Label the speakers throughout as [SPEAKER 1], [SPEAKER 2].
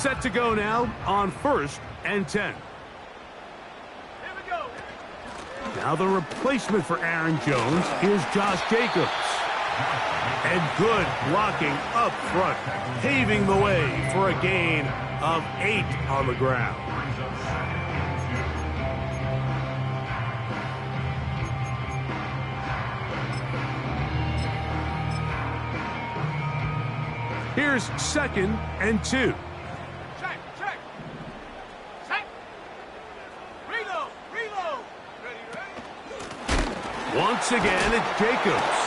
[SPEAKER 1] Set to go now on 1st and 10. Now the replacement for Aaron Jones is Josh Jacobs. And good blocking up front, paving the way for a gain of 8 on the ground. Here's 2nd and 2.
[SPEAKER 2] Check. Reload. Ready.
[SPEAKER 1] Once again, it's Jacobs.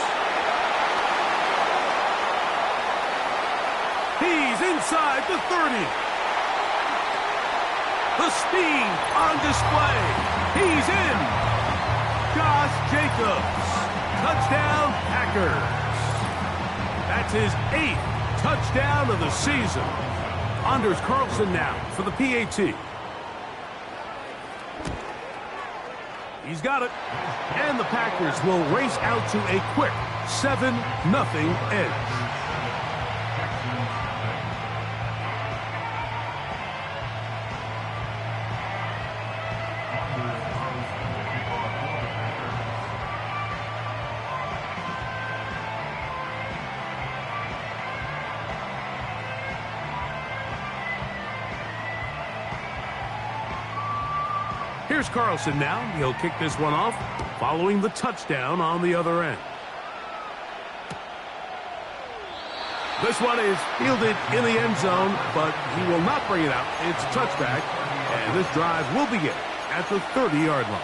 [SPEAKER 1] He's inside the 30. The speed on display. He's in. Josh Jacobs. Touchdown, Packers. That's his 8th touchdown of the season. Anders Carlson now for the PAT. He's got it. And the Packers will race out to a quick 7-0 edge. Here's Carlson now. He'll kick this one off following the touchdown on the other end. This one is fielded in the end zone, but he will not bring it out. It's a touchback, and this drive will begin at the 30-yard line.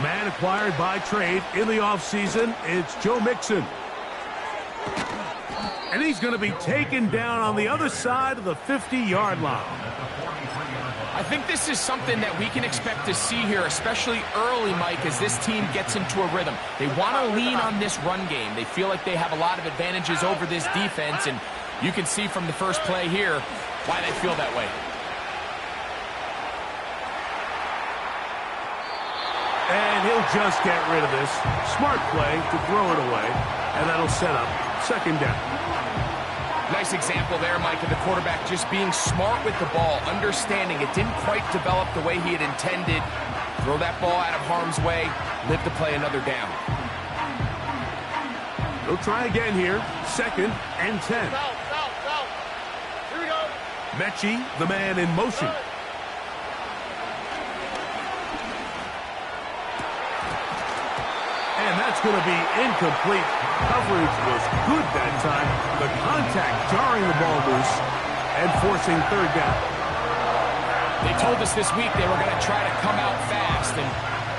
[SPEAKER 1] Man acquired by trade in the offseason, it's Joe Mixon. And he's going to be taken down on the other side of the 50-yard line.
[SPEAKER 3] I think this is something that we can expect to see here, especially early, Mike, as this team gets into a rhythm. They want to lean on this run game. They feel like they have a lot of advantages over this defense, and you can see from the first play here why they feel that way.
[SPEAKER 1] And he'll just get rid of this. Smart play to throw it away, and that'll set up 2nd down.
[SPEAKER 3] Nice example there, Mike, of the quarterback just being smart with the ball, understanding it didn't quite develop the way he had intended. Throw that ball out of harm's way, live to play another down.
[SPEAKER 1] He'll try again here. 2nd and 10.
[SPEAKER 2] Here we go.
[SPEAKER 1] Mechie, the man in motion. And that's going to be incomplete. Coverage was good that time. The contact jarring the ball loose and forcing 3rd down.
[SPEAKER 3] They told us this week they were going to try to come out fast, and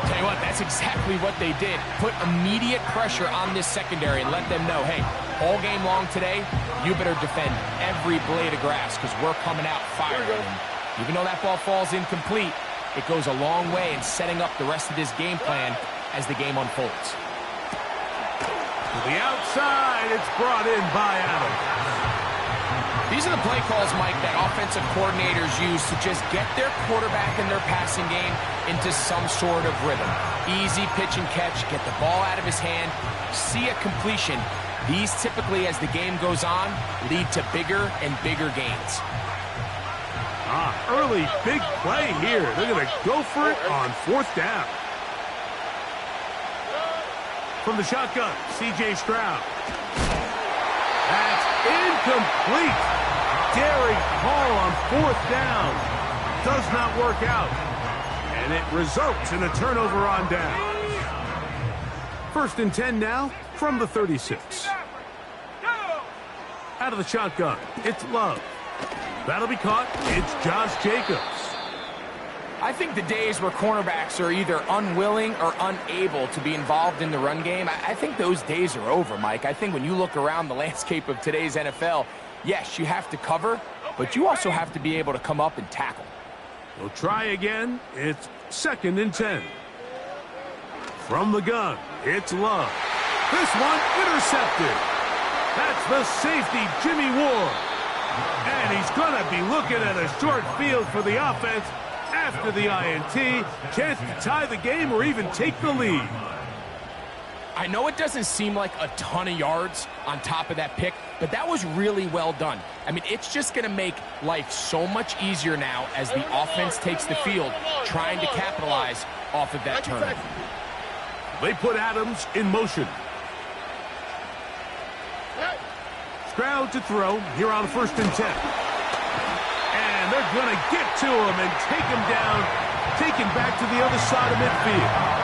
[SPEAKER 3] tell you what, that's exactly what they did. Put immediate pressure on this secondary and let them know, hey, all game long today, you better defend every blade of grass because we're coming out firing. Even though that ball falls incomplete, it goes a long way in setting up the rest of this game plan as the game unfolds.
[SPEAKER 1] To the outside, it's brought in by Adams.
[SPEAKER 3] These are the play calls, Mike, that offensive coordinators use to just get their quarterback and their passing game into some sort of rhythm. Easy pitch and catch, get the ball out of his hand, see a completion. These typically, as the game goes on, lead to bigger and bigger gains.
[SPEAKER 1] Early big play here. They're going to go for it on 4th down. From the shotgun, C.J. Stroud. That's incomplete. Derek Hall on 4th down. Does not work out. And it results in a turnover on down. 1st and 10 now from the 36. Out of the shotgun, it's Love. That'll be caught. It's Josh Jacobs.
[SPEAKER 3] I think the days where cornerbacks are either unwilling or unable to be involved in the run game, I think those days are over, Mike. I think when you look around the landscape of today's NFL, yes, you have to cover, but you also have to be able to come up and tackle.
[SPEAKER 1] We'll try again. It's 2nd and 10. From the gun, it's Love. This one intercepted. That's the safety, Jimmy Ward. And he's going to be looking at a short field for the offense after the INT. Chance to tie the game or even take the lead.
[SPEAKER 3] I know it doesn't seem like a ton of yards on top of that pick, but that was really well done. I mean, it's just going to make life so much easier now as the offense takes the field, trying to capitalize off of that turnover.
[SPEAKER 1] They put Adams in motion. Stroud to throw here on 1st and 10. And they're going to get to him and take him down, take him back to the other side of midfield.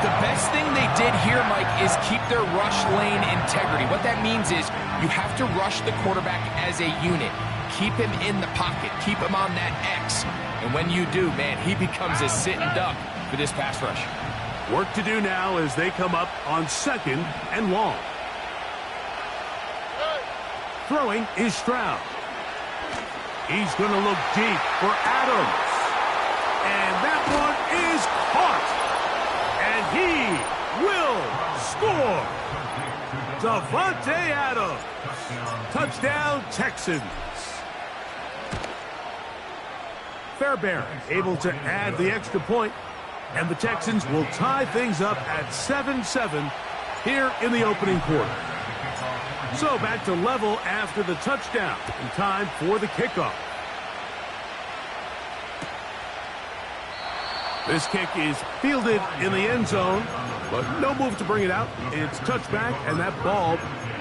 [SPEAKER 3] The best thing they did here, Mike, is keep their rush lane integrity. What that means is you have to rush the quarterback as a unit. Keep him in the pocket. Keep him on that X. And when you do, man, he becomes a sitting duck for this pass rush.
[SPEAKER 1] Work to do now as they come up on 2nd and long. Throwing is Stroud. He's going to look deep for Adams. And that one is caught. And he will score. Davante Adams. Touchdown, Texans. Fairbairn able to add the extra point. And the Texans will tie things up at 7-7 here in the opening quarter. So back to level after the touchdown and time for the kickoff. This kick is fielded in the end zone, but no move to bring it out. It's touchback, and that ball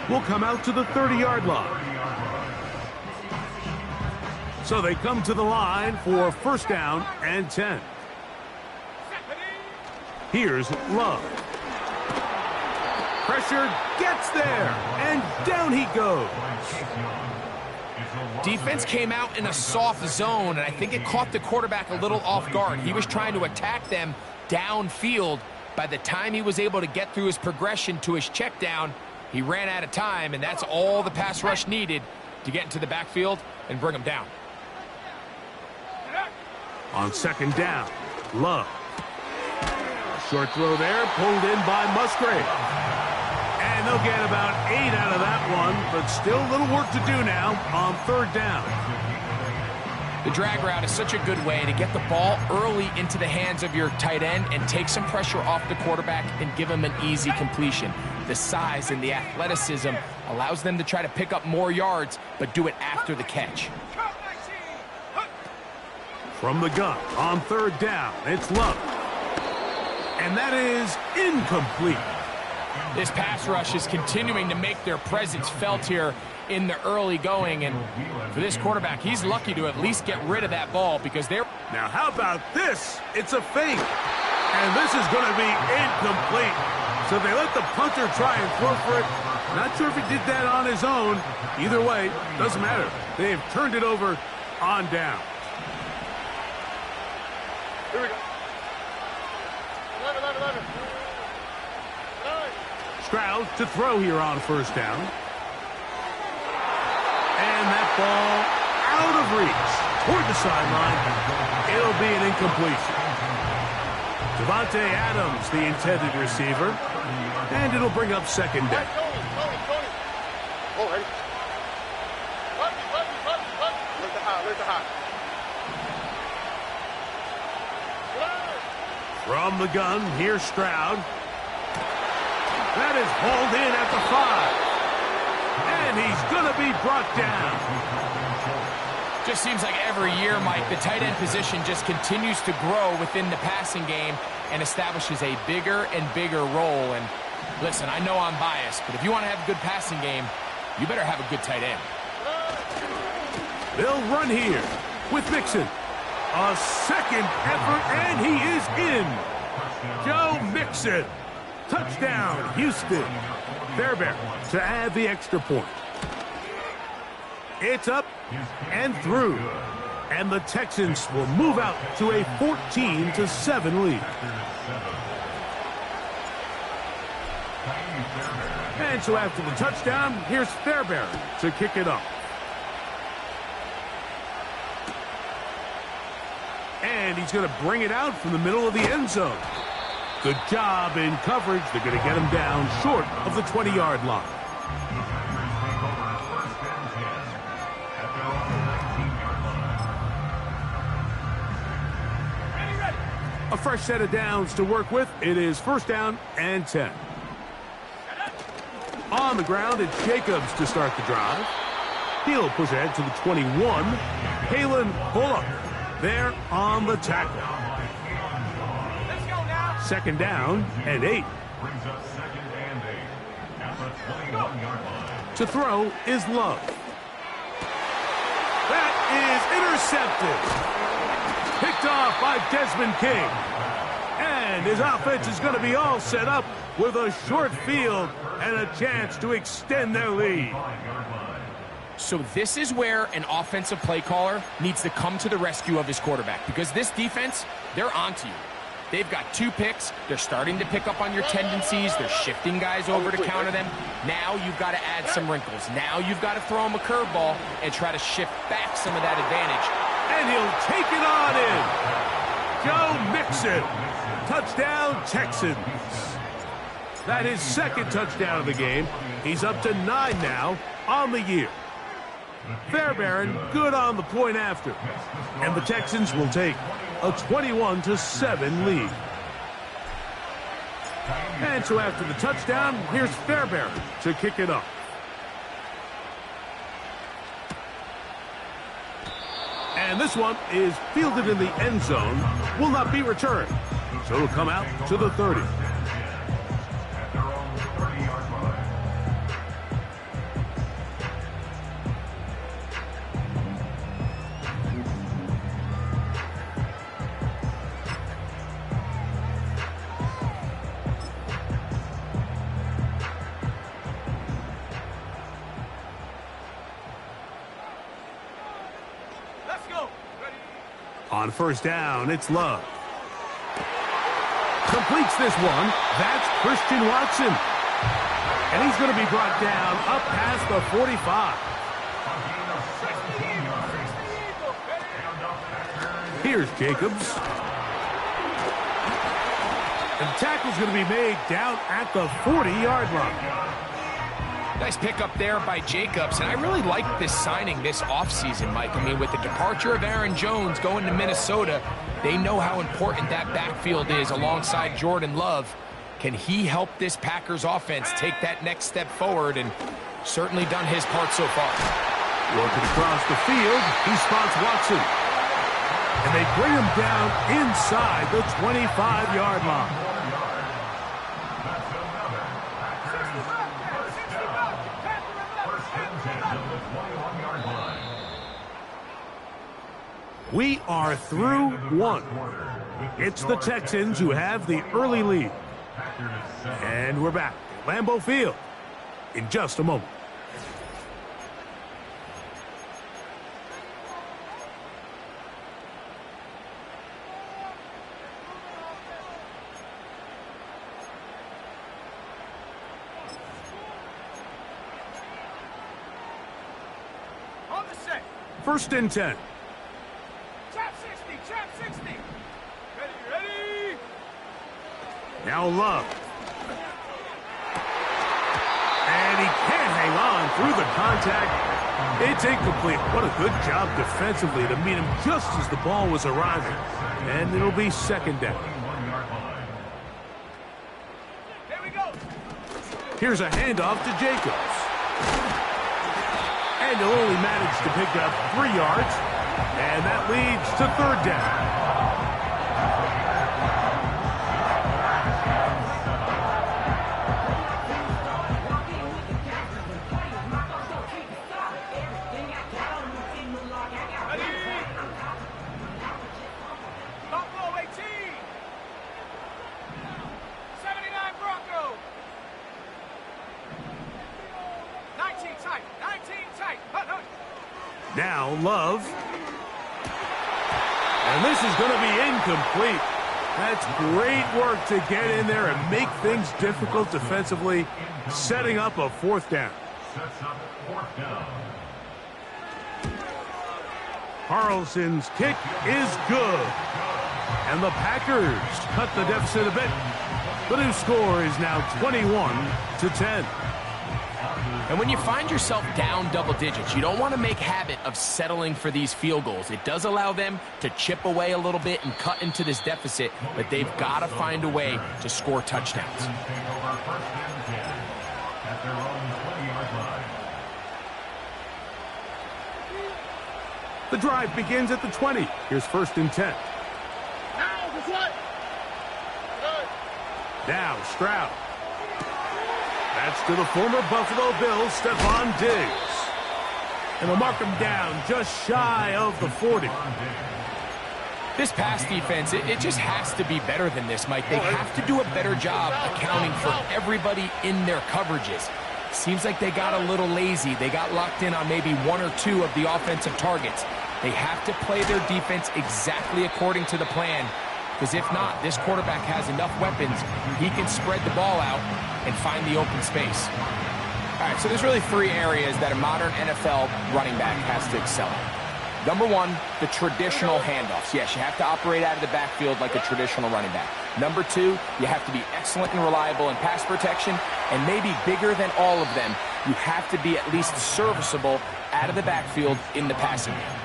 [SPEAKER 1] will come out to the 30-yard line. So they come to the line for 1st down and 10. Here's Love. Pressure gets there, and down he goes.
[SPEAKER 3] Defense came out in a soft zone, and I think it caught the quarterback a little off guard. He was trying to attack them downfield. By the time he was able to get through his progression to his check down, he ran out of time, and that's all the pass rush needed to get into the backfield and bring him down.
[SPEAKER 1] On 2nd down, Love. Short throw there, pulled in by Musgrave. And they'll get about 8 out of that one, but still a little work to do now on 3rd down.
[SPEAKER 3] The drag route is such a good way to get the ball early into the hands of your tight end and take some pressure off the quarterback and give him an easy completion. The size and the athleticism allows them to try to pick up more yards, but do it after the catch.
[SPEAKER 1] From the gun on 3rd down, it's Love. And that is incomplete.
[SPEAKER 3] This pass rush is continuing to make their presence felt here in the early going. And for this quarterback, he's lucky to at least get rid of that ball because they're...
[SPEAKER 1] Now, how about this? It's a fake. And this is going to be incomplete. So they let the punter try and throw for it. Not sure if he did that on his own. Either way, doesn't matter. They have turned it over on down.
[SPEAKER 2] Here we go. 11.
[SPEAKER 1] Stroud to throw here on 1st down. And that ball out of reach toward the sideline. It'll be an incompletion. Davante Adams, the intended receiver. And it'll bring up 2nd down.
[SPEAKER 2] Tony. Oh, ready. Where's the high?
[SPEAKER 1] From the gun, here's Stroud. That is hauled in at the 5. And he's going to be brought down.
[SPEAKER 3] Just seems like every year, Mike, the tight end position just continues to grow within the passing game and establishes a bigger and bigger role. And listen, I know I'm biased, but if you want to have a good passing game, you better have a good tight end.
[SPEAKER 1] They'll run here with Mixon. A 2nd effort, and he is in. Joe Mixon. Touchdown, Houston. Fairbairn to add the extra point. It's up and through. And the Texans will move out to a 14-7 lead. And so after the touchdown, here's Fairbairn to kick it off. And he's going to bring it out from the middle of the end zone. Good job in coverage. They're going to get him down short of the 20-yard line. A fresh set of downs to work with. It is first down and 10. On the ground, it's Jacobs to start the drive. He'll push ahead to the 21. Kalen Bullock there on the tackle.
[SPEAKER 3] Let's go now.
[SPEAKER 1] Second down and 8. To throw is Love. That is intercepted. Picked off by Desmond King. And his offense is going to be all set up with a short field and a chance to extend their lead.
[SPEAKER 3] So this is where an offensive play caller needs to come to the rescue of his quarterback, because this defense, they're onto you. They've got 2 picks. They're starting to pick up on your tendencies. They're shifting guys over to counter them. Now you've got to add some wrinkles. Now you've got to throw him a curveball and try to shift back some of that advantage.
[SPEAKER 1] And he'll take it on in. Joe Mixon. Touchdown, Texans. That is second touchdown of the game. He's up to 9 now on the year. Fairbairn good on the point after. And the Texans will take a 21-7 lead. And so after the touchdown, here's Fairbairn to kick it up. And this one is fielded in the end zone. Will not be returned. So it'll come out to the 30. On first down, it's Love. Completes this one. That's Christian Watson. And he's going to be brought down up past the 45. Here's Jacobs. And the tackle's going to be made down at the 40-yard line.
[SPEAKER 3] Nice pickup there by Jacobs, and I really like this signing this offseason, Mike. I mean, with the departure of Aaron Jones going to Minnesota, they know how important that backfield is alongside Jordan Love. Can he help this Packers offense take that next step forward? And certainly done his part so far.
[SPEAKER 1] Working across the field, he spots Watson. And they bring him down inside the 25-yard line. We are through one. It's the Texans who have the early lead. And we're back at Lambeau Field in just a moment.
[SPEAKER 3] On the set.
[SPEAKER 1] First and 10. Now Love. And he can't hang on through the contact. It's incomplete. What a good job defensively to meet him just as the ball was arriving. And it'll be second down.
[SPEAKER 3] Here we go.
[SPEAKER 1] Here's a handoff to Jacobs. And he'll only manage to pick up 3 yards. And that leads to third down. Now Love. And this is going to be incomplete. That's great work to get in there and make things difficult defensively, setting up a fourth down. Carlson's kick is good. And the Packers cut the deficit a bit. The new score is now 21-10.
[SPEAKER 3] And when you find yourself down double digits, you don't want to make habit of settling for these field goals. It does allow them to chip away a little bit and cut into this deficit, but they've got to find a way to score touchdowns.
[SPEAKER 1] The drive begins at the 20. Here's 1st and 10. Now Stroud. That's to the former Buffalo Bills, Stephon Diggs. And they'll mark him down just shy of the 40.
[SPEAKER 3] This pass defense, it just has to be better than this, Mike. They have to do a better job accounting for everybody in their coverages. Seems like they got a little lazy. They got locked in on maybe 1 or 2 of the offensive targets. They have to play their defense exactly according to the plan, because if not, this quarterback has enough weapons. He can spread the ball out and find the open space. All right, so there's really 3 areas that a modern NFL running back has to excel at. Number 1, the traditional handoffs. Yes, you have to operate out of the backfield like a traditional running back. Number 2, you have to be excellent and reliable in pass protection, and maybe bigger than all of them, you have to be at least serviceable out of the backfield in the passing game.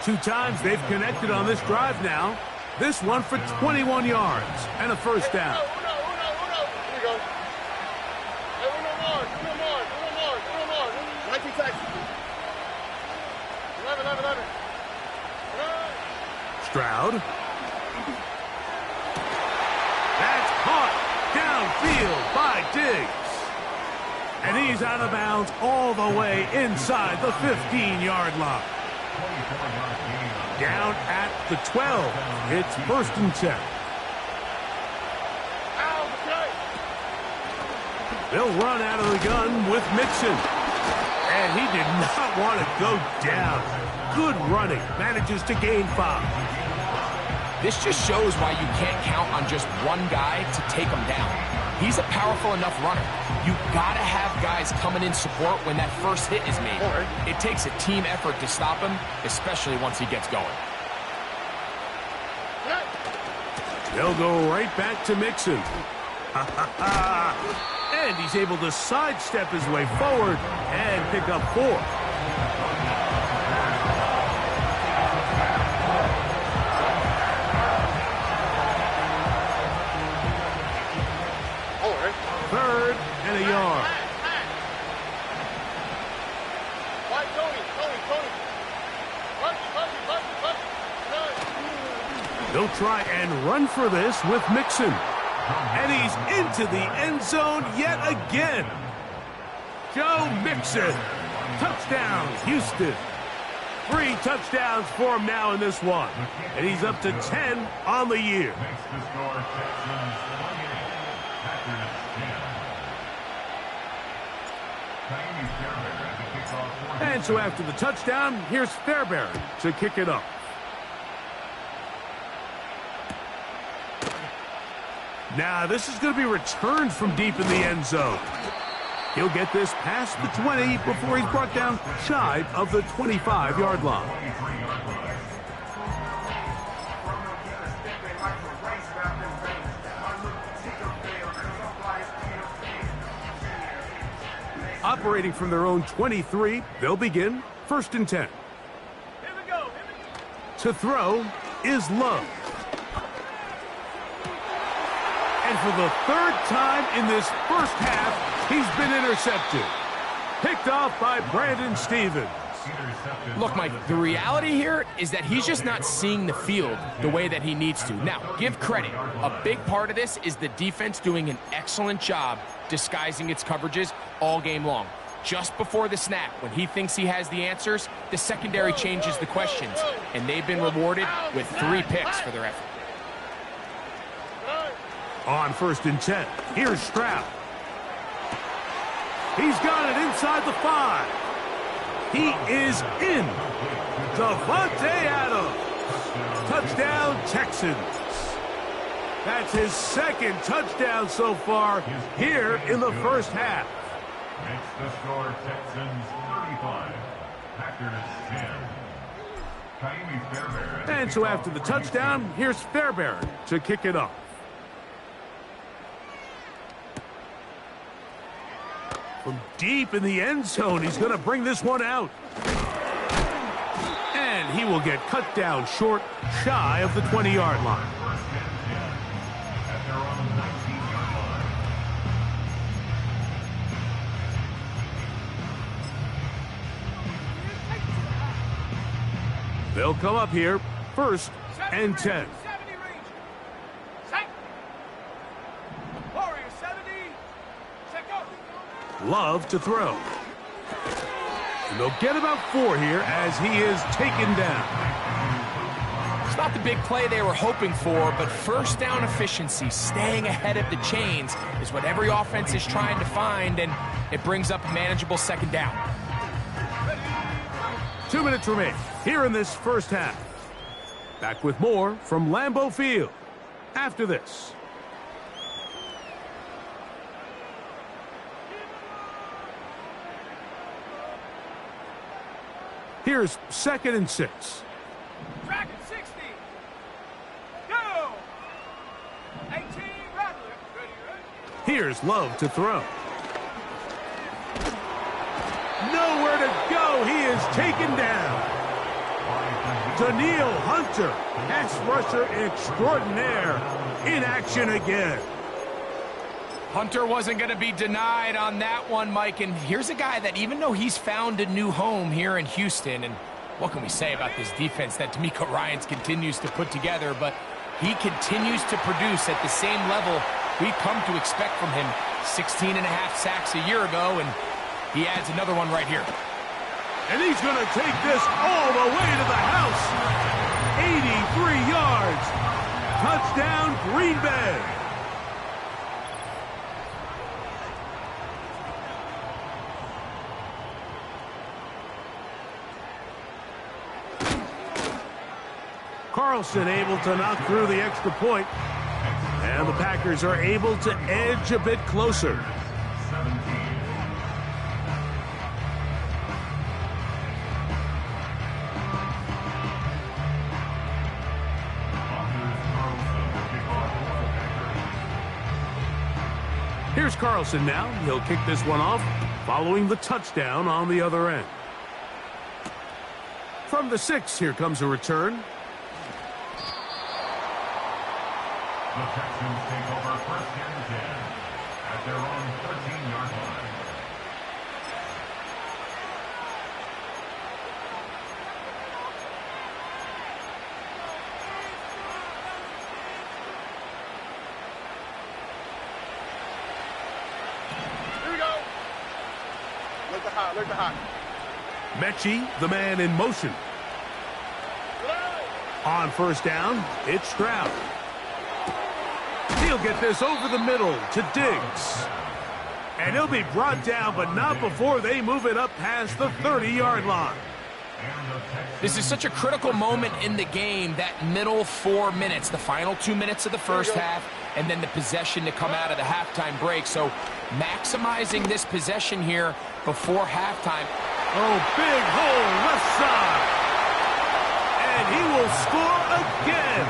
[SPEAKER 1] 2 times they've connected on this drive now. This one for 21 yards and a 1st down.
[SPEAKER 2] Here we go. Hey, uno more. 19 seconds. 11.
[SPEAKER 1] Stroud. That's caught downfield by Diggs. And he's out of bounds all the way inside the 15-yard line. Down at the 12. It's 1st and 10. They'll run out of the gun with Mixon. And he did not want to go down. Good running. Manages to gain 5.
[SPEAKER 3] This just shows why you can't count on just one guy to take him down. He's a powerful enough runner. You gotta have guys coming in support when that first hit is made. It takes a team effort to stop him, especially once he gets going.
[SPEAKER 1] They'll go right back to Mixon. And he's able to sidestep his way forward and pick up 4. Third and a yard. They'll try and run for this with Mixon. And he's into the end zone yet again. Joe Mixon. Touchdown, Houston. 3 touchdowns for him now in this one. And he's up to 10 on the year. And so after the touchdown, here's Fairbairn to kick it up. Now, this is going to be returned from deep in the end zone. He'll get this past the 20 before he's brought down shy of the 25-yard line. Operating from their own 23, they'll begin 1st and 10.
[SPEAKER 2] Here we go.
[SPEAKER 1] To throw is Love. And for the 3rd time in this first half, he's been intercepted. Picked off by Brandon Stephens.
[SPEAKER 3] Look, Mike, the reality here is that he's just not seeing the field the way that he needs to. Now, give credit. A big part of this is the defense doing an excellent job disguising its coverages all game long. Just before the snap, when he thinks he has the answers, the secondary changes the questions, and they've been rewarded with 3 picks for their effort.
[SPEAKER 1] On 1st and 10, here's Stroud. He's got it inside the 5. He is in. Davante Adams. Touchdown, Texans. That's his 2nd touchdown so far here in the first half.
[SPEAKER 4] Makes the score Texans 35, Packers 10.
[SPEAKER 1] And so after the touchdown, here's Fairbairn to kick it off. From deep in the end zone, he's going to bring this one out. And he will get cut down short, shy of the 20-yard line. They'll come up here, 1st and 10. Love to throw. And they'll get about 4 here as he is taken down.
[SPEAKER 3] It's not the big play they were hoping for, but first down efficiency, staying ahead of the chains, is what every offense is trying to find, and it brings up a manageable 2nd down.
[SPEAKER 1] 2 minutes remain here in this first half. Back with more from Lambeau Field after this. Here's 2nd and 6.
[SPEAKER 4] Track at 60. Go. 18, Rattler. Ready.
[SPEAKER 1] Here's Love to throw. Nowhere to go. He is taken down. Danielle Hunter, pass rusher extraordinaire, in action again.
[SPEAKER 3] Hunter wasn't going to be denied on that one, Mike. And here's a guy that, even though he's found a new home here in Houston, and what can we say about this defense that D'Amico Ryans continues to put together, but he continues to produce at the same level we've come to expect from him. 16.5 sacks a year ago, and he adds another one right here.
[SPEAKER 1] And he's going to take this all the way to the house. 83 yards. Touchdown, Green Bay. Carlson able to knock through the extra point. And the Packers are able to edge a bit closer. Here's Carlson now. He'll kick this one off following the touchdown on the other end. From the 6, here comes a return.
[SPEAKER 5] The Texans take over 1st and 10 at their own 13-yard line.
[SPEAKER 2] Here we go. Look the hot, look the hot.
[SPEAKER 1] Mechie, the man in motion. On 1st down, it's Stroud. He'll get this over the middle to Diggs. And he'll be brought down, but not before they move it up past the 30-yard line.
[SPEAKER 3] This is such a critical moment in the game, that middle 4 minutes, the final 2 minutes of the first half, and then the possession to come out of the halftime break. So maximizing this possession here before halftime.
[SPEAKER 1] Oh, big hole left side. And he will score again.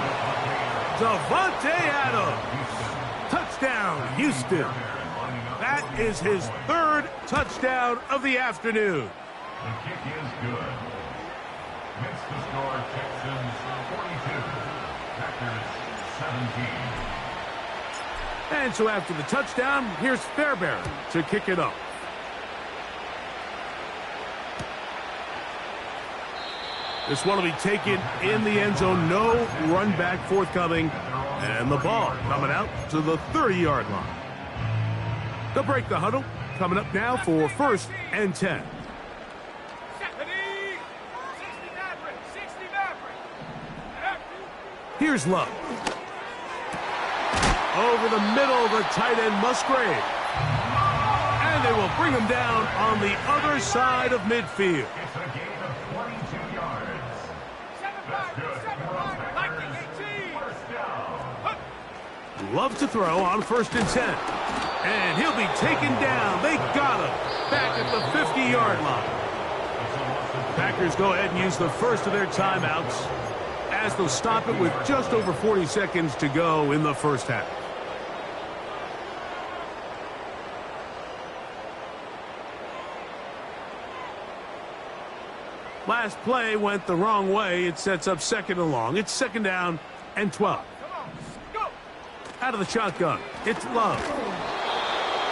[SPEAKER 1] Davante Adams. Touchdown, Houston. That is his 3rd touchdown of the afternoon.
[SPEAKER 5] The kick is good. Makes the score Texans 42, Packers 17.
[SPEAKER 1] And so after the touchdown, here's Fairbairn to kick it off. This one will be taken in the end zone. No run back forthcoming. And the ball coming out to the 30-yard line. They'll break the huddle. Coming up now for 1st and 10. Here's Love. Over the middle, the tight end Musgrave. And they will bring him down on the other side of midfield.
[SPEAKER 5] It's a gain of 22 yards. That's good. First down.
[SPEAKER 1] Love to throw on 1st and 10. And he'll be taken down. They got him back at the 50-yard line. Packers go ahead and use the first of their timeouts as they'll stop it with just over 40 seconds to go in the first half. Last play went the wrong way. It sets up second and long. It's second down and 12. Out of the shotgun, it's Love.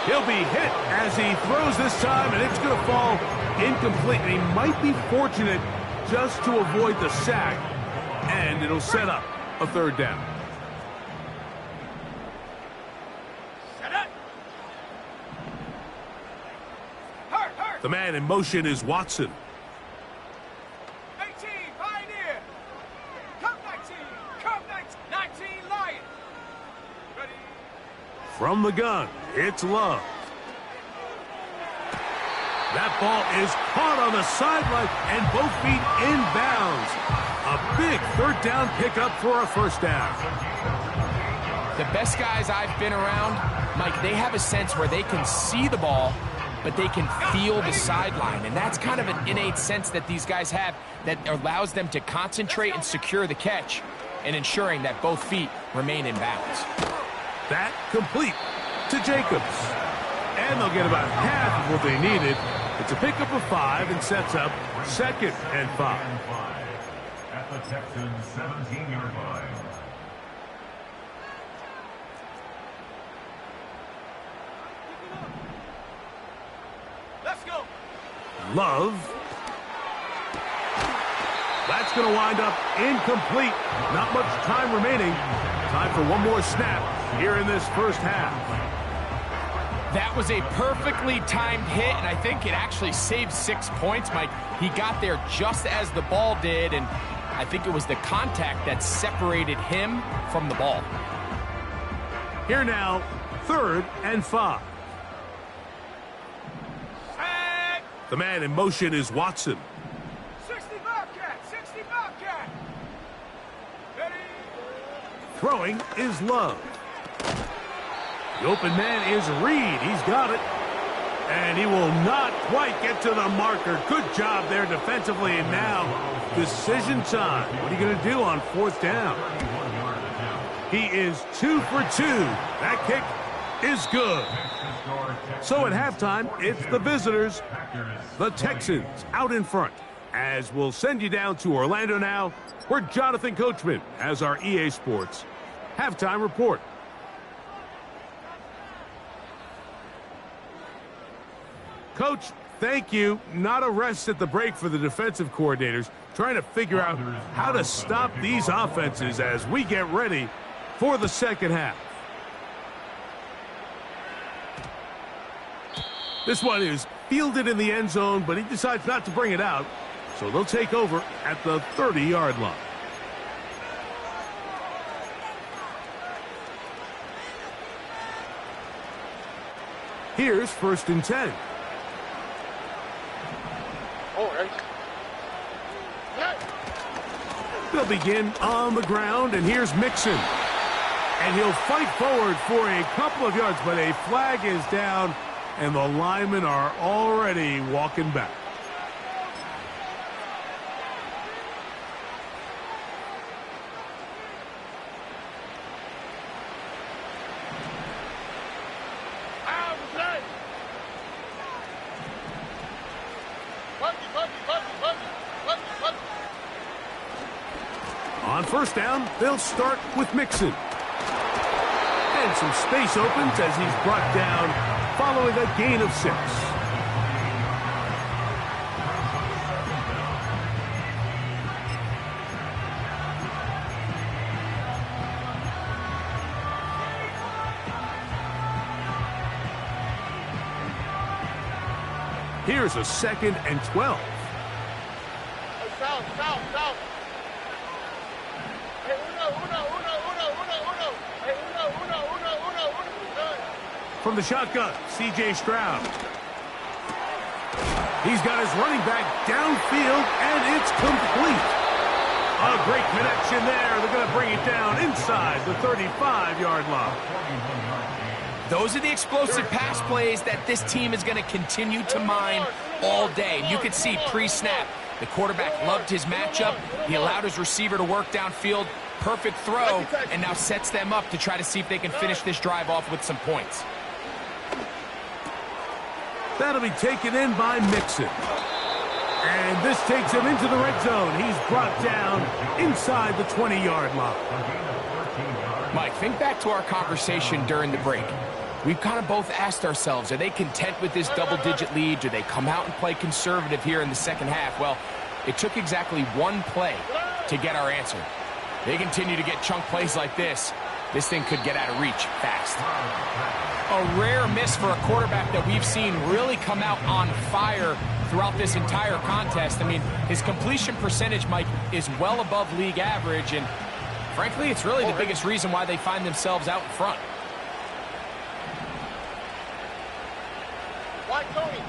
[SPEAKER 1] He'll be hit as he throws this time, and it's going to fall incomplete. And he might be fortunate just to avoid the sack, and it'll set up a third down. The man in motion is Watson.
[SPEAKER 4] 18, Pioneer. Come 19, come 19, Lion. Ready.
[SPEAKER 1] From the gun, it's Love. That ball is caught on the sideline and both feet inbounds. A big third down pickup for a first down.
[SPEAKER 3] The best guys I've been around, Mike, they have a sense where they can see the ball, but they can feel the sideline. And that's kind of an innate sense that these guys have that allows them to concentrate and secure the catch and ensuring that both feet remain in bounds.
[SPEAKER 1] That complete to Jacobs. And they'll get about half of what they needed. It's a pickup of 5 and sets up second and 5.
[SPEAKER 5] At the Texans' 17-yard line.
[SPEAKER 4] Let's go.
[SPEAKER 1] Love. That's going to wind up incomplete. Not much time remaining. Time for one more snap here in this first half.
[SPEAKER 3] That was a perfectly timed hit, and I think it actually saved 6 points, Mike. He got there just as the ball did, and I think it was the contact that separated him from the ball.
[SPEAKER 1] Here now, third and 5.
[SPEAKER 4] Set.
[SPEAKER 1] The man in motion is Watson.
[SPEAKER 4] 60 Bobcat, 60 Bobcat. Ready.
[SPEAKER 1] Throwing is Love. The open man is Reed. He's got it. And he will not quite get to the marker. Good job there defensively. And now, decision time. What are you going to do on fourth down? He is 2 for 2. That kick is good. So at halftime, it's the visitors, the Texans, out in front. As we'll send you down to Orlando now, where Jonathan Coachman has our EA Sports halftime report. Coach, thank you. Not a rest at the break for the defensive coordinators, trying to figure out how to stop these offenses as we get ready for the second half. This one is fielded in the end zone, but he decides not to bring it out, so they'll take over at the 30-yard line. Here's first and 10. They'll begin on the ground, and here's Mixon. And he'll fight forward for a couple of yards, but a flag is down, and the linemen are already walking back. On first down, they'll start with Mixon. And some space opens as he's brought down following a gain of 6. Here's a second and 12.
[SPEAKER 2] South. Hey, uno. Hey, uno.
[SPEAKER 1] From the shotgun, C.J. Stroud. He's got his running back downfield, and it's complete. A great connection there. They're going to bring it down inside the 35-yard line.
[SPEAKER 3] Those are the explosive pass plays that this team is going to continue to mine all day. You could see pre-snap, The quarterback loved his matchup. He allowed his receiver to work downfield. Perfect throw, and now sets them up to try to see if they can finish this drive off with some points.
[SPEAKER 1] That'll be taken in by Mixon. And this takes him into the red zone. He's brought down inside the 20-yard line.
[SPEAKER 3] Mike, think back to our conversation during the break. We've kind of both asked ourselves, are they content with this double-digit lead? Do they come out and play conservative here in the second half? Well, it took exactly one play to get our answer. They continue to get chunk plays like this. This thing could get out of reach fast. A rare miss for a quarterback that we've seen really come out on fire throughout this entire contest. I mean, his completion percentage, Mike, is well above league average, and frankly, it's really the biggest reason why they find themselves out in front.
[SPEAKER 2] Why, Tony?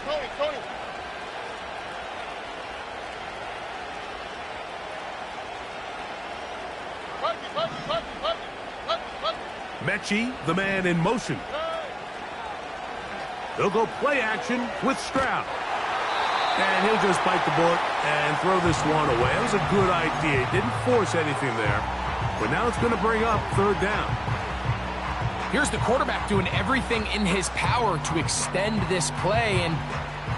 [SPEAKER 1] Mechie, the man in motion. He'll go play action with Stroud. And he'll just bite the bullet and throw this one away. It was a good idea. He didn't force anything there. But now it's going to bring up third down.
[SPEAKER 3] Here's the quarterback doing everything in his power to extend this play, and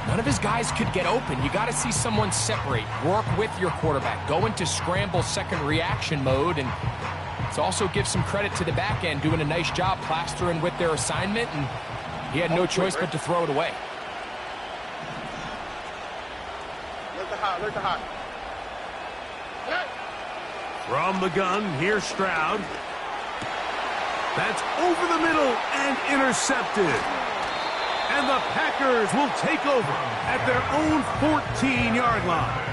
[SPEAKER 3] none of his guys could get open. You got to see someone separate, work with your quarterback, go into scramble second reaction mode, and it's also give some credit to the back end doing a nice job plastering with their assignment, and he had no choice but to throw it away.
[SPEAKER 2] Look the hot.
[SPEAKER 1] From the gun, here's Stroud. That's over the middle and intercepted. And the Packers will take over at their own 14-yard line.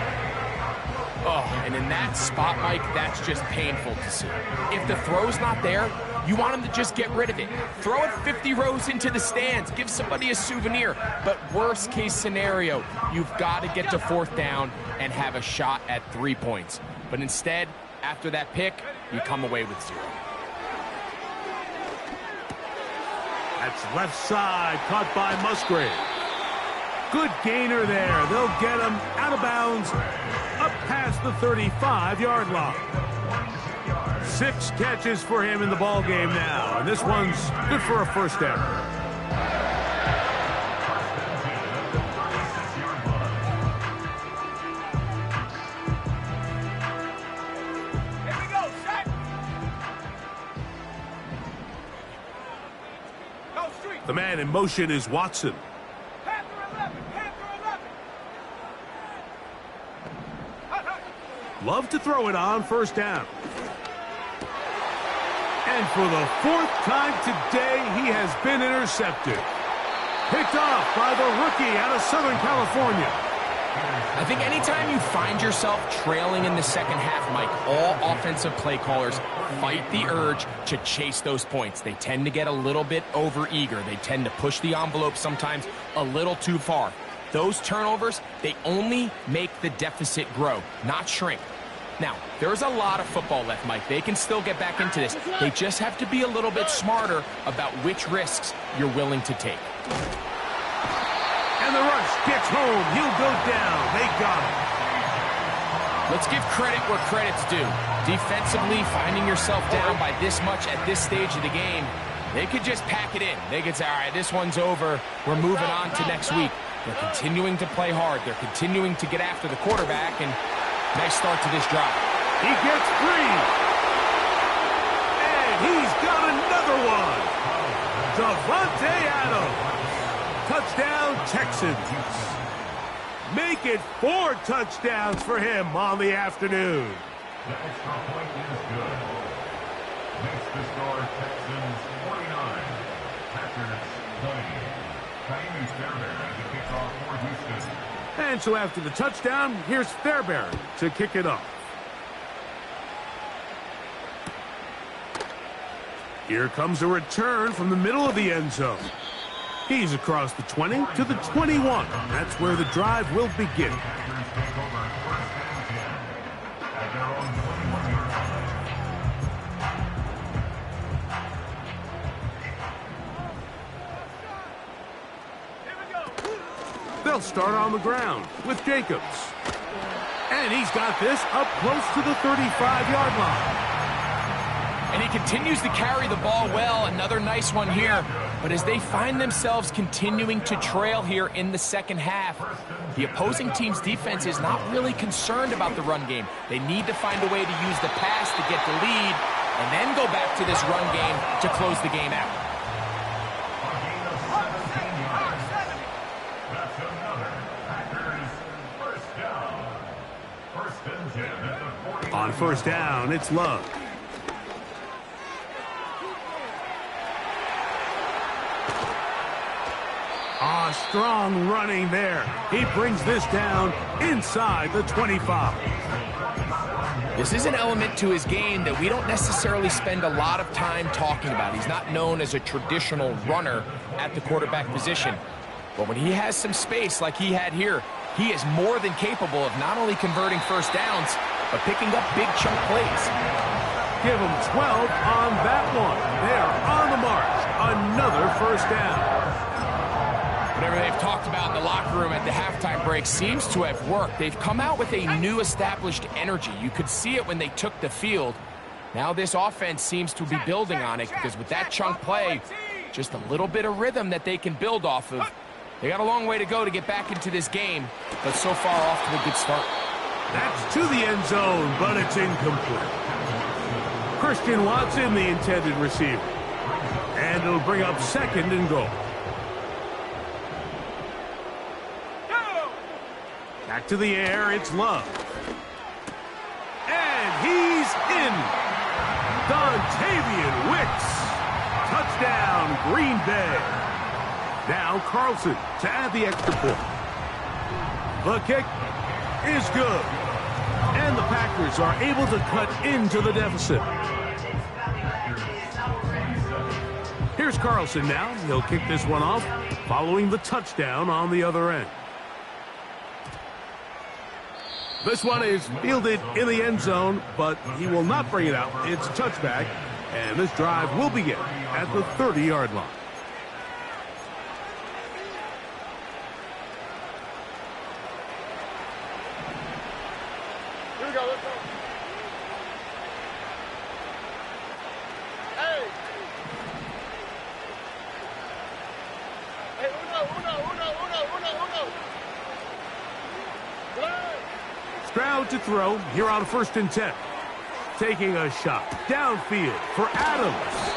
[SPEAKER 3] Oh, and in that spot, Mike, that's just painful to see. If the throw's not there, you want him to just get rid of it. Throw it 50 rows into the stands. Give somebody a souvenir. But worst case scenario, you've got to get to fourth down and have a shot at 3 points. But instead, after that pick, you come away with 0.
[SPEAKER 1] That's left side, caught by Musgrave. Good gainer there. They'll get him out of bounds, up past the 35-yard line. 6 catches for him in the ball game now, and this one's good for a first down.
[SPEAKER 4] Here we go, set. Go street.
[SPEAKER 1] The man in motion is Watson.
[SPEAKER 4] Panther 11. Hut.
[SPEAKER 1] Love to throw it on first down. And for the 4th time today, he has been intercepted. Picked off by the rookie out of Southern California.
[SPEAKER 3] I think anytime you find yourself trailing in the second half, Mike, all offensive play callers fight the urge to chase those points. They tend to get a little bit overeager. They tend to push the envelope sometimes a little too far. Those turnovers, they only make the deficit grow, not shrink. Now, there's a lot of football left, Mike. They can still get back into this. They just have to be a little bit smarter about which risks you're willing to take.
[SPEAKER 1] And the rush gets home. He'll go down. They got him.
[SPEAKER 3] Let's give credit where credit's due. Defensively, finding yourself down by this much at this stage of the game, they could just pack it in. They could say, all right, this one's over. We're moving on to next week. They're continuing to play hard. They're continuing to get after the quarterback, and nice start to this drive.
[SPEAKER 1] He gets free. And he's got another one. Davante Adams. Touchdown, Texans. Make it 4 touchdowns for him on the afternoon.
[SPEAKER 5] The extra point is good. Makes the score Texans 49, Packers 20. Ka'imi Fairbairn to kick off for Houston.
[SPEAKER 1] And so after the touchdown, here's Fairbairn to kick it off. Here comes a return from the middle of the end zone. He's across the 20 to the 21. That's where the drive will begin.
[SPEAKER 5] Packers take over first and 10 at their own 21-yard line.
[SPEAKER 4] Here we go.
[SPEAKER 1] They'll start on the ground with Jacobs. And he's got this up close to the 35-yard line.
[SPEAKER 3] And he continues to carry the ball well. Another nice one here. But as they find themselves continuing to trail here in the second half, the opposing team's defense is not really concerned about the run game. They need to find a way to use the pass to get the lead and then go back to this run game to close the game out.
[SPEAKER 5] That's another Packers first down. First and 10 at the 40.
[SPEAKER 1] On first down, it's Love. Strong running there. He brings this down inside the 25.
[SPEAKER 3] This is an element to his game that we don't necessarily spend a lot of time talking about. He's not known as a traditional runner at the quarterback position. But when he has some space like he had here, he is more than capable of not only converting first downs, but picking up big chunk plays.
[SPEAKER 1] Give him 12 on that one. They're on the march. Another first down.
[SPEAKER 3] Whatever they've talked about in the locker room at the halftime break seems to have worked. They've come out with a new established energy. You could see it when they took the field. Now this offense seems to be building on it because with that chunk play, just a little bit of rhythm that they can build off of. They got a long way to go to get back into this game, but so far off to a good start.
[SPEAKER 1] That's to the end zone, but it's incomplete. Christian Watson, the intended receiver. And it'll bring up second and goal. Back to the air, it's Love. And he's in. Dontavian Wicks. Touchdown, Green Bay. Now Carlson to add the extra point. The kick is good. And the Packers are able to cut into the deficit. Here's Carlson now. He'll kick this one off, following the touchdown on the other end. This one is fielded in the end zone, but he will not bring it out. It's a touchback, and this drive will begin at the 30-yard line.
[SPEAKER 2] Here we go, let's go. Hey! Hey, uno.
[SPEAKER 1] Stroud to throw here on first and 10. Taking a shot downfield for Adams.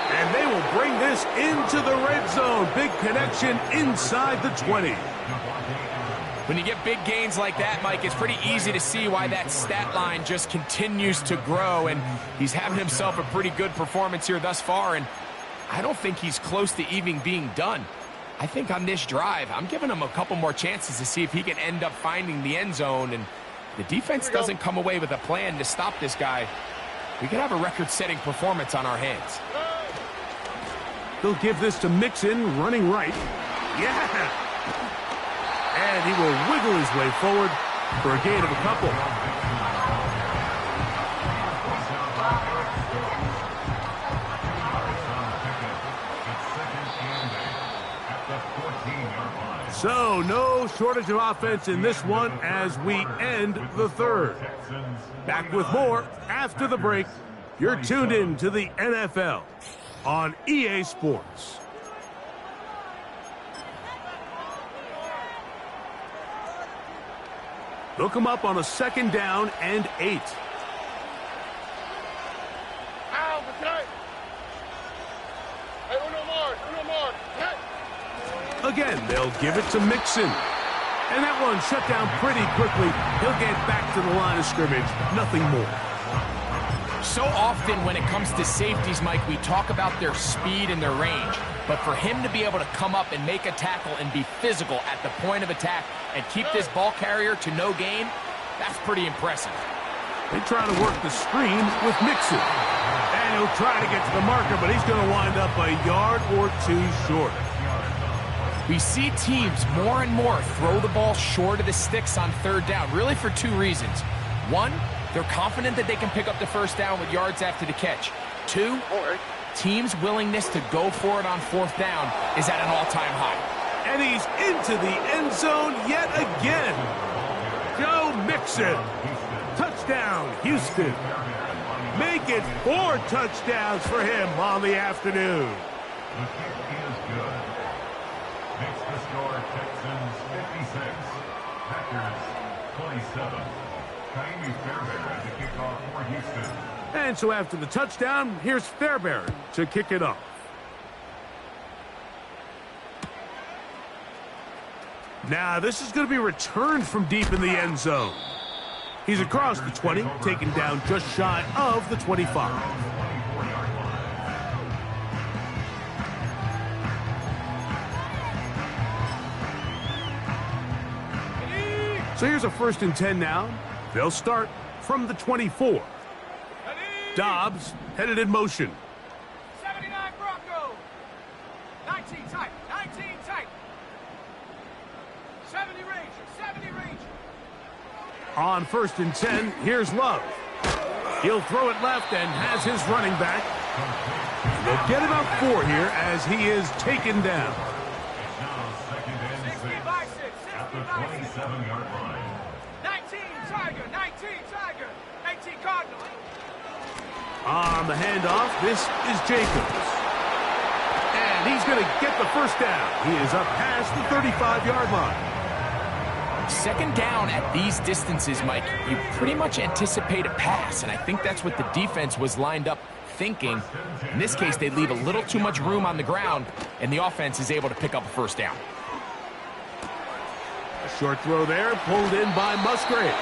[SPEAKER 1] And they will bring this into the red zone. Big connection inside the 20.
[SPEAKER 3] When you get big gains like that, Mike, it's pretty easy to see why that stat line just continues to grow. And he's having himself a pretty good performance here thus far. And I don't think he's close to even being done. I think on this drive, I'm giving him a couple more chances to see if he can end up finding the end zone. And the defense doesn't come away with a plan to stop this guy. We could have a record-setting performance on our hands.
[SPEAKER 1] They'll give this to Mixon, running right. Yeah! And he will wiggle his way forward for a gain of a couple. So, no shortage of offense in this one as we end the third. Back with more after the break. You're tuned in to the NFL on EA Sports. Hook him up on a second down and 8.
[SPEAKER 2] Ow, okay. Hey, uno more. Hey.
[SPEAKER 1] Again, they'll give it to Mixon. And that one shut down pretty quickly. He'll get back to the line of scrimmage. Nothing more.
[SPEAKER 3] So often when it comes to safeties, Mike, we talk about their speed and their range. But for him to be able to come up and make a tackle and be physical at the point of attack and keep this ball carrier to no gain, that's pretty impressive.
[SPEAKER 1] They try to work the screen with Mixon. And he'll try to get to the marker, but he's going to wind up a yard or two short.
[SPEAKER 3] We see teams more and more throw the ball short of the sticks on third down, really for two reasons. One, they're confident that they can pick up the first down with yards after the catch. Two, teams' willingness to go for it on fourth down is at an all-time high.
[SPEAKER 1] And he's into the end zone yet again. Joe Mixon. Touchdown, Houston. Make it 4 touchdowns for him on the afternoon.
[SPEAKER 5] The kick is good. Makes the score Texans 56, Packers 27. Ka'imi Fairbairn at the kickoff for Houston.
[SPEAKER 1] And so after the touchdown, here's Fairbairn to kick it off. Now, this is going to be returned from deep in the end zone. He's across the 20, taken down just shy of the 25. So here's a 1st and 10 now. They'll start from the 24. Dobbs headed in motion.
[SPEAKER 4] 79 Bronco. 19 tight. 19 tight. 70 Ranger. 70 Ranger.
[SPEAKER 1] On 1st and 10, here's Love. He'll throw it left and has his running back. They'll get about 4 here as he is taken down.
[SPEAKER 5] It's now 2nd and 6 at the 27-yard line.
[SPEAKER 4] 19 Tiger. 19 Tiger. 18 Cardinal.
[SPEAKER 1] On the handoff, this is Jacobs. And he's going to get the 1st down. He is up past the 35-yard line.
[SPEAKER 3] 2nd down at these distances, Mike, you pretty much anticipate a pass, and I think that's what the defense was lined up thinking. In this case, they leave a little too much room on the ground, and the offense is able to pick up a 1st down.
[SPEAKER 1] A short throw there, pulled in by Musgrave.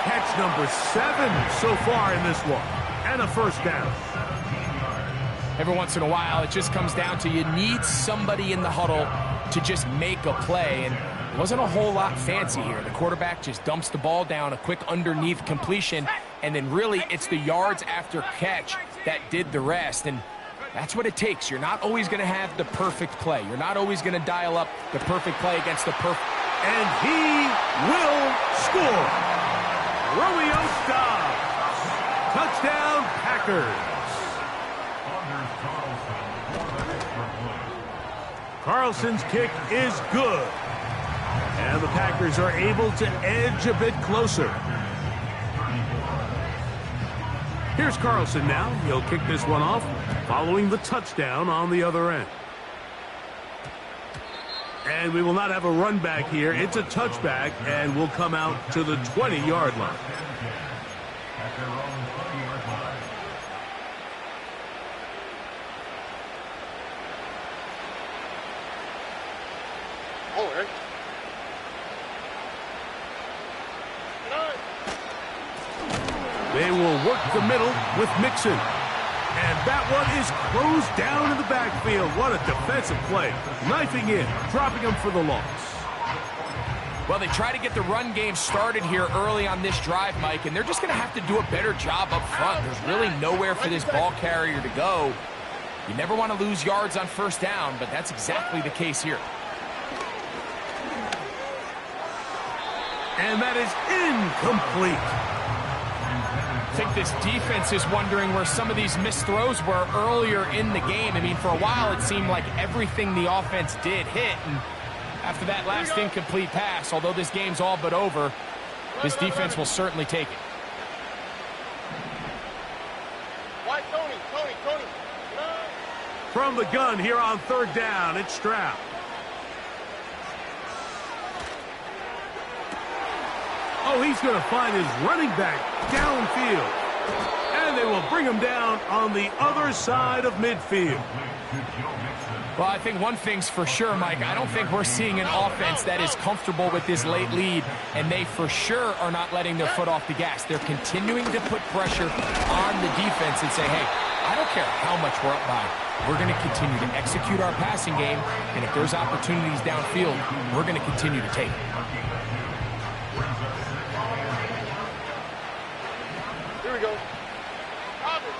[SPEAKER 1] Catch number 7 so far in this one, and a 1st down.
[SPEAKER 3] Every once in a while, it just comes down to you need somebody in the huddle to just make a play, and it wasn't a whole lot fancy here. The quarterback just dumps the ball down, a quick underneath completion, and then really it's the yards after catch that did the rest, and that's what it takes. You're not always going to have the perfect play. You're not always going to dial up the perfect play against the perfect.
[SPEAKER 1] And he will score. Romeo Dobbs. Touchdown, Packers. Carlson's kick is good. And the Packers are able to edge a bit closer. Here's Carlson now. He'll kick this one off, following the touchdown on the other end. And we will not have a run back here. It's a touchback, and will come out to the 20-yard line.
[SPEAKER 5] At their own 20-yard line.
[SPEAKER 2] Oh, right.
[SPEAKER 1] They will work the middle with Mixon. And that one is closed down in the backfield. What a defensive play. Knifing in, dropping him for the loss.
[SPEAKER 3] Well, they try to get the run game started here early on this drive, Mike, and they're just going to have to do a better job up front. There's really nowhere for this ball carrier to go. You never want to lose yards on 1st down, but that's exactly the case here.
[SPEAKER 1] And that is incomplete.
[SPEAKER 3] I think this defense is wondering where some of these missed throws were earlier in the game. I mean, for a while, it seemed like everything the offense did hit. And after that last incomplete pass, although this game's all but over, this defense will certainly take it.
[SPEAKER 2] White, Tony.
[SPEAKER 1] From the gun here on 3rd down, it's Stroud. Oh, he's going to find his running back downfield. And they will bring him down on the other side of midfield.
[SPEAKER 3] Well, I think one thing's for sure, Mike. I don't think we're seeing an offense that is comfortable with this late lead, and they for sure are not letting their foot off the gas. They're continuing to put pressure on the defense and say, hey, I don't care how much we're up by. We're going to continue to execute our passing game, and if there's opportunities downfield, we're going to continue to take it.
[SPEAKER 2] Here we go. Robin.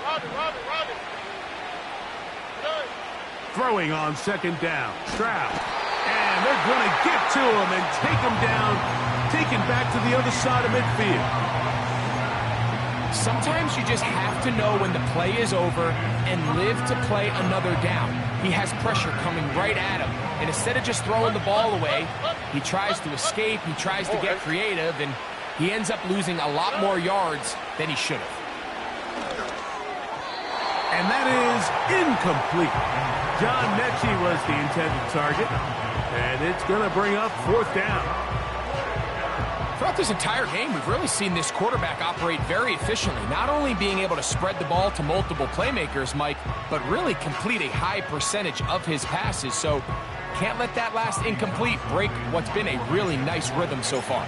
[SPEAKER 2] Done.
[SPEAKER 1] Throwing on 2nd down. Stroud. And they're going to get to him and take him down. Taken back to the other side of midfield.
[SPEAKER 3] Sometimes you just have to know when the play is over and live to play another down. He has pressure coming right at him. And instead of just throwing the ball away, he tries to escape, he tries to get creative, and he ends up losing a lot more yards than he should have.
[SPEAKER 1] And that is incomplete. John Mechie was the intended target, and it's going to bring up 4th down.
[SPEAKER 3] Throughout this entire game, we've really seen this quarterback operate very efficiently, not only being able to spread the ball to multiple playmakers, Mike, but really complete a high percentage of his passes. So can't let that last incomplete break what's been a really nice rhythm so far.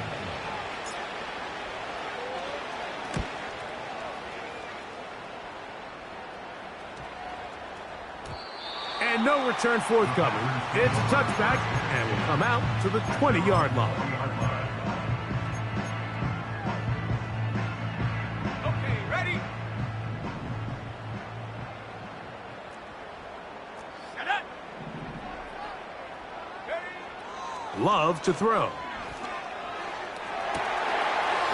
[SPEAKER 1] And no return forthcoming. It's a touchback, and will come out to the 20-yard line.
[SPEAKER 4] Okay, ready? Set up. Ready?
[SPEAKER 1] Love to throw.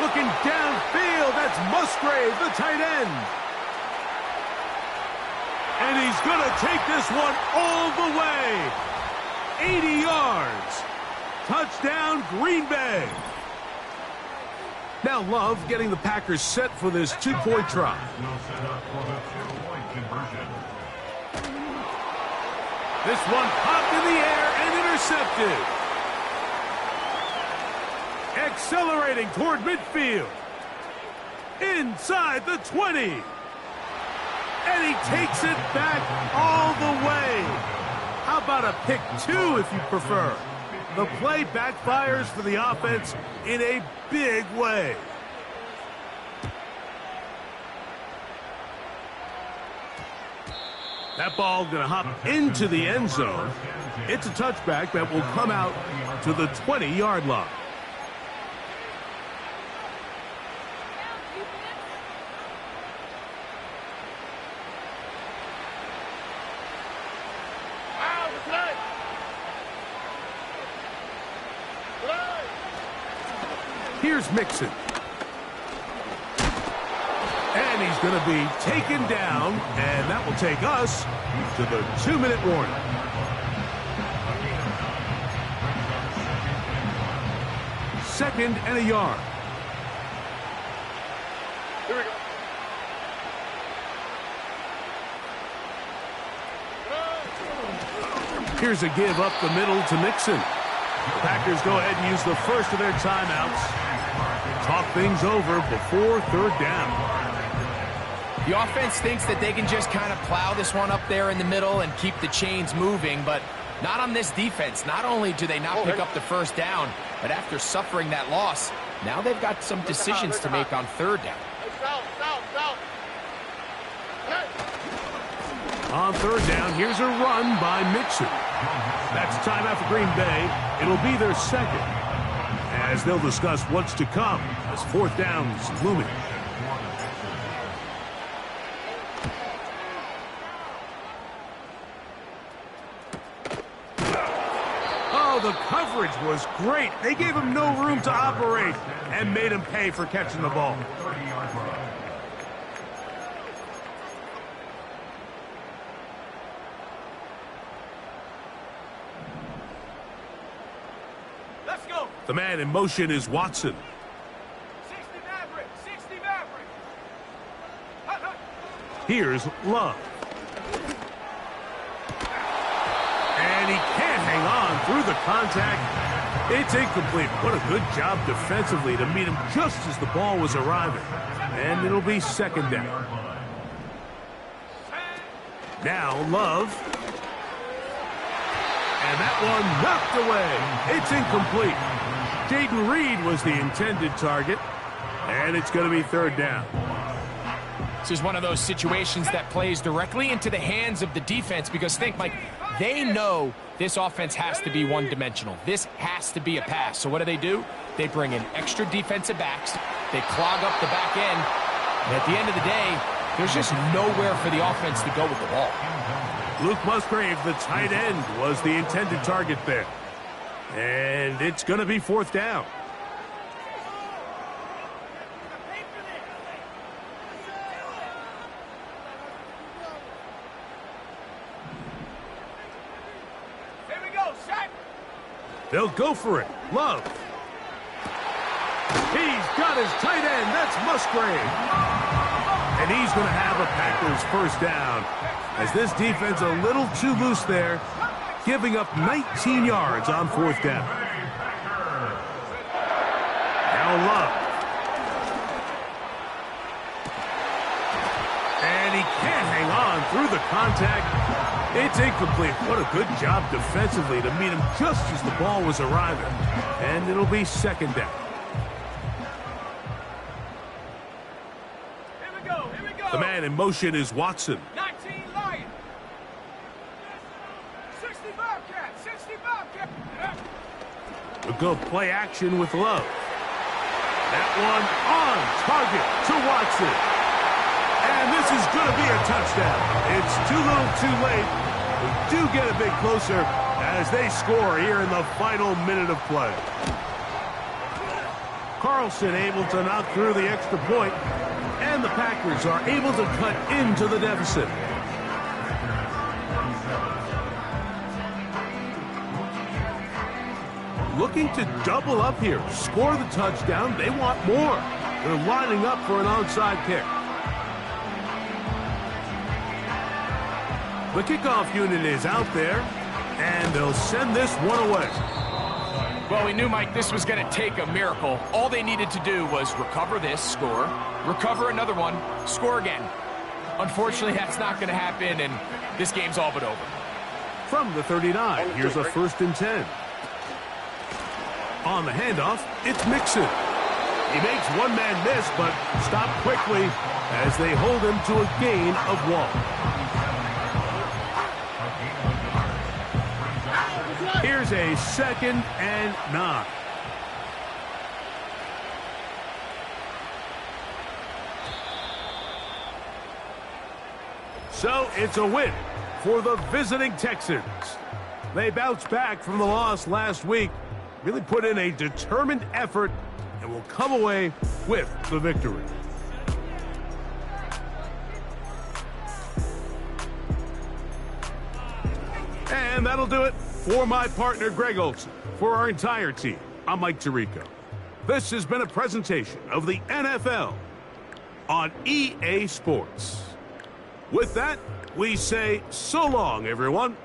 [SPEAKER 1] Looking downfield, that's Musgrave, the tight end. And he's going to take this one all the way. 80 yards. Touchdown, Green Bay. Now Love getting the Packers set for this 2-point try. This one popped in the air and intercepted. Accelerating toward midfield. Inside the 20. And he takes it back all the way. How about a pick 2 if you prefer? The play backfires for the offense in a big way. That ball going to hop into the end zone. It's a touchback that will come out to the 20-yard line. Here's Mixon. And he's going to be taken down, and that will take us to the 2-minute warning. Second and a yard.
[SPEAKER 2] Here we go.
[SPEAKER 1] Here's a give up the middle to Mixon. The Packers go ahead and use the first of their timeouts. Talk things over before 3rd down.
[SPEAKER 3] The offense thinks that they can just kind of plow this one up there in the middle and keep the chains moving, but not on this defense. Not only do they not pick up the 1st down, but after suffering that loss, now they've got some decisions to make on 3rd down.
[SPEAKER 1] On 3rd down, here's a run by Mixon. That's timeout for Green Bay. It'll be their 2nd. As they'll discuss what's to come as 4th down is looming. Oh, the coverage was great. They gave him no room to operate and made him pay for catching the ball.
[SPEAKER 4] Let's go.
[SPEAKER 1] The man in motion is Watson.
[SPEAKER 4] 60 Maverick. 60 Maverick. Hut, hut.
[SPEAKER 1] Here's Love. And he can't hang on through the contact. It's incomplete. What a good job defensively to meet him just as the ball was arriving. And it'll be 2nd down. Now Love. And that one knocked away. It's incomplete. Jayden Reed was the intended target. And it's going to be 3rd down.
[SPEAKER 3] This is one of those situations that plays directly into the hands of the defense because think, Mike, they know this offense has to be one-dimensional. This has to be a pass. So what do? They bring in extra defensive backs. They clog up the back end. And at the end of the day, there's just nowhere for the offense to go with the ball.
[SPEAKER 1] Luke Musgrave, the tight end, was the intended target there. And it's going to be 4th down.
[SPEAKER 4] Here we go, set.
[SPEAKER 1] They'll go for it. Love. He's got his tight end. That's Musgrave. And he's going to have a Packers first down, as this defense a little too loose there, giving up 19 yards on fourth down. Now Love. And he can't hang on through the contact. It's incomplete. What a good job defensively to meet him just as the ball was arriving. And it'll be second down.
[SPEAKER 4] Here we go. Here we go.
[SPEAKER 1] The man in motion is Watson.
[SPEAKER 4] 19 Lion. 60 Bobcat. 60 Bobcat.
[SPEAKER 1] We'll go play action with Love. That one on target to Watson. And this is going to be a touchdown. It's too little too late. We do get a bit closer as they score here in the final minute of play. Carlson able to knock through the extra point, and the Packers are able to cut into the deficit. Looking to double up here, score the touchdown. They want more. They're lining up for an onside kick. The kickoff unit is out there, and they'll send this one away.
[SPEAKER 3] Well, we knew, Mike, this was going to take a miracle. All they needed to do was recover this, score, recover another one, score again. Unfortunately, that's not going to happen, and this game's all but over.
[SPEAKER 1] From the 39, here's a 1st and 10. On the handoff, it's Mixon. He makes one man miss, but stopped quickly as they hold him to a gain of 1. Here's a 2nd and 9. So it's a win for the visiting Texans. They bounced back from the loss last week, really put in a determined effort, and will come away with the victory. And that'll do it for my partner, Greg Olson. For our entire team, I'm Mike Tirico. This has been a presentation of the NFL on EA Sports. With that, we say so long, everyone.